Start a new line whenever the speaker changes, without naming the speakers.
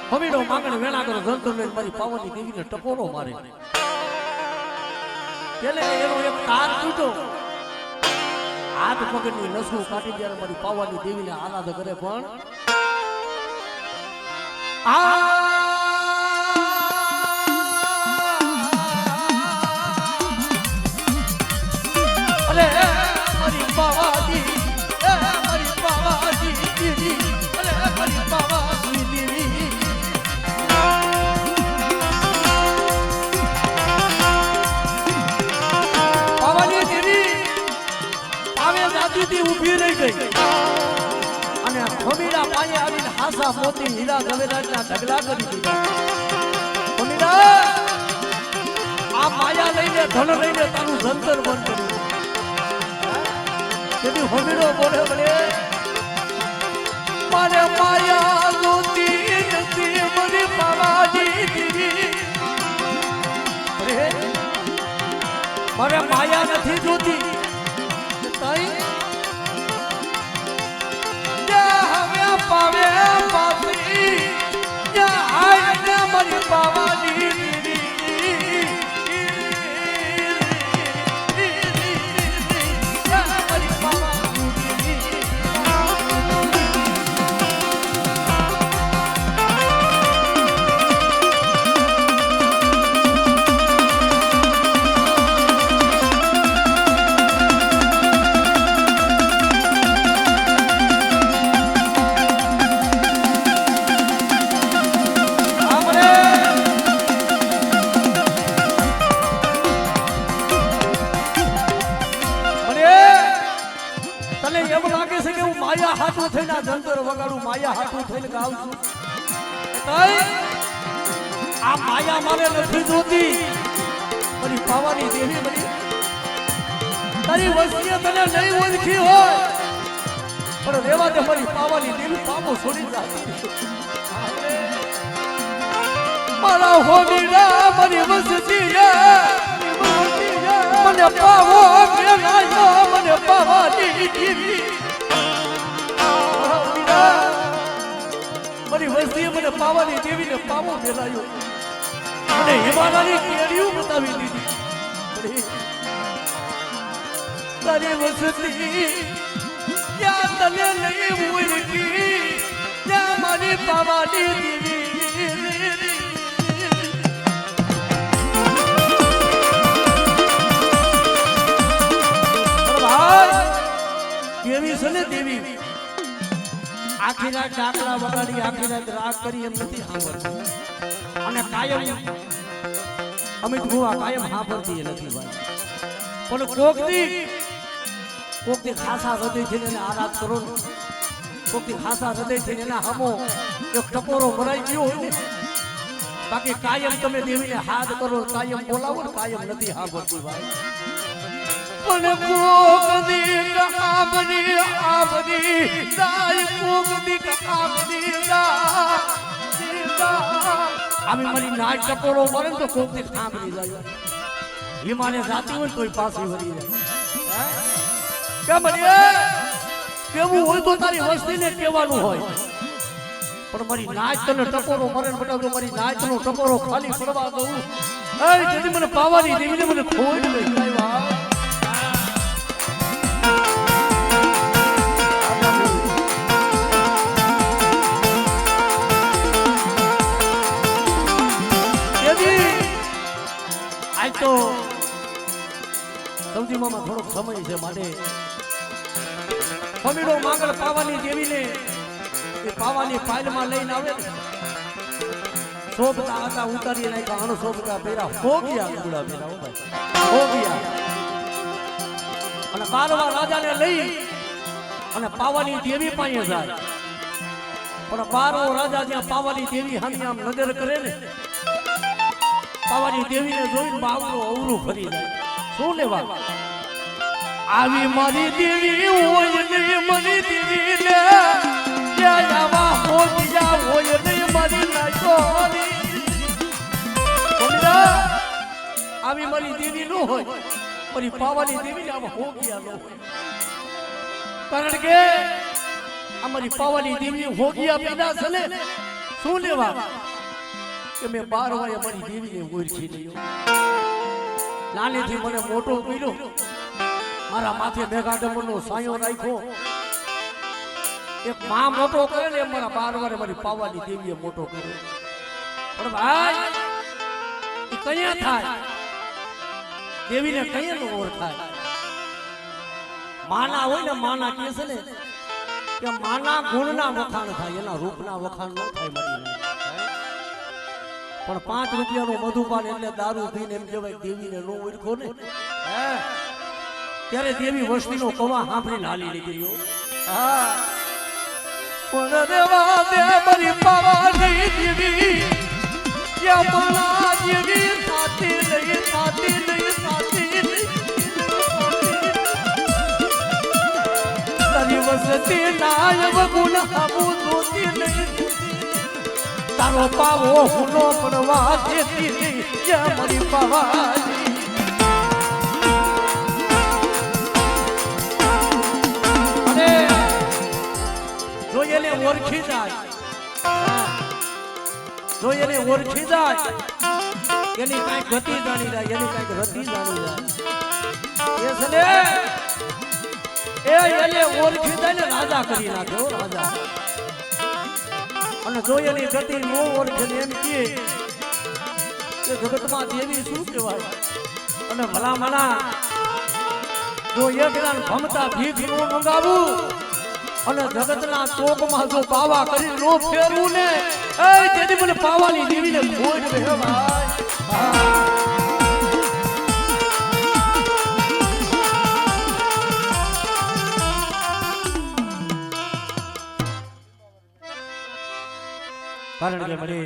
હમીડો માંગણ વેણા કરો જંતર લઈને મારી પાવાની દેવીને ટકોરો મારે. એટલે એનો એક તાર તૂટ્યો, હાથ પગની નસું કાઢી જ્યારે મારી પાવાની દેવીને આરાધ કરે પણ અરે મારી પાવાની મારી પાવાની દેવી અરે મારી પાવાની દેવી પાવાની દેવી આવે જાતીથી ઊભી રહી ગઈ અને ખમીડા પાયે આવીને હાસા મોતી હીરા ઝવેરાતના ઢગલા કરી દીધા. ખમીડા આ માયા લઈને ધન લઈને તારું જંતર બંધ કર્યું. તેથી ખમીડો બોલે બોલે મારે માયા જોતી નથી મને પાવાની દેવી. મારે માયા નથી જોતી તઈ પાવે પાપી આઈને મારી પાવાની માયા હાથું થઈને જંતર વગાડું, માયા હાથું થઈને ગાઉં છું. આ માયા મારે નથી જોતી મારી પાવાની દેવી. બની તારી વસ્તીએ તને નહીં ઓળખી હોય પણ રેવા દે મારી પાવાની દેવી પામો છોડી જાય. મારા હોમીડા મારી વસ્તી મને પાવો મને પાવાની દેવી. મારી વસ્તીએ મને પાવાની દેવીને પાવો મેલાયો અને હિમાલયની કેરીઓ બતાવી દીધી. તારી વસ્તી ત્યાં તને નહીં ઓળખી ત્યાં મારી પાવાની દેવી. દેવી છે ને દેવી આખી રાત ડાકલા વગાડી આખી રાત રાગ કરી એમ નથી સાંભળતી અને કાયમ અમિત ભુવા કાયમ સાંભળતી નથી ભાઈ. પણ કોકથી ખાસા હૃદયથી એને આરાધ કરો ને, કોકથી ખાસા હૃદયથી એના હમો એક ટકોરો ભરાઈ ગયો હોય ને, બાકી કાયમ તમે દેવીને હાથ કરો કાયમ બોલાવો ને કાયમ નથી સાંભળતી ભાઈ. પણ કોકદી આમની દાય કોકદી આમની દાય આમી મારી નાચ ટકોરો મરે તો કોકદી સાંભળી જાય. હિમાને જાતી હોય તોય પાછી વળી જાય. કેમ કેવું હોય તો તારી વસ્તીને કહેવાનું હોય પણ મારી નાચ તને ટકોરો મરે ને બટા મારી નાચનો ટકોરો ખાલી પડવા દઉં જેથી મને પાવાની દેવીને મને ખોઈ લઈ જાય. તો સૌજી મામા થોડોક સમય છે માટે ખમીડો માંગલ પાવાની દેવીને એ પાવાની ફાઇલમાં લઈને આવે શોભતા હતા ઉતારી નાખ્યા અણ શોભતા પહેરા હોગિયા ગુડા પહેરા હો ભાઈ હોગિયા અને બારવા રાજાને લઈ અને પાવાની દેવી પાસે જાય પણ બારવો રાજા જ્યાં પાવાની દેવી સામે આમ નજર કરે ને પાવાની દેવીને જોઈને બાવળો અવરું ફરી જાય. શું લેવા આવી મારી દેવી હોય નહીં મારી દેવી ને ક્યાં આવા હોગિયા હોય નહીં મારી નાખો આવી મારી દેવી નો હોય મારી પાવાની દેવી ને આવા હોગિયા નો હોય. કારણ કે અમારી પાવાની દેવી હોગિયા પેદા છે ને શું લેવા કે મેં 12 વાગે મારી દેવીને ઓળખી લીધો નાનીથી મને મોટો કર્યો મારા માથે મેઘાડમનો સાયો રાખ્યો એક માં મોટો કરે ને એમ મારા 12 વારે મારી પાવાની દેવીએ મોટો કર્યો પણ ભાઈ એ કયા થાય દેવીને કયા નો ઓળખાય માના હોય ને માના કહે છે ને કે માના ગુણના વખાણ થાય એના રૂપના વખાણ ન થાય મારી પણ 5 રૂપિયાનો મધુપાન એટલે દારૂ પીને એમ કહેવાય દેવીને નો ઓળખો ને ત્યારે દેવી વસ્તીનો કવા સાંભળીને હાલી નીકળ્યો હા પણ દેવા દે મારી પાવાની દેવી યા માના દેવી સાથી નહીં સાથી નહીં સાથી નહીં તારી વસતી નાયબ ગુણ આપું જોતી નહીં તારો પાવો હુનો પડવા દેતી નહીં યા મારી પાવાની અને જો એને ઓળખી જાય જો એને ઓળખી જાય એની કાંઈક ગતિ જાણી જાય એની કાંઈક રતિ જાણી જાય એ સને એ એને ઓળખી જાય ને રાજા કરી નાખ્યો રાજા અને જો એની ગતિ નો ઓળખે એમ કે જગતમાં દેવી શું કહેવાય અને ભલામણા જો એક દાન ભમતા ભીખ નો મંગાવું અને જગતના ચોકમાં જો પાવા કરી નો ફેરવું ને એ તેથી મને પાવાની દેવીને ખોજ બે ભાઈ કારણ કે મને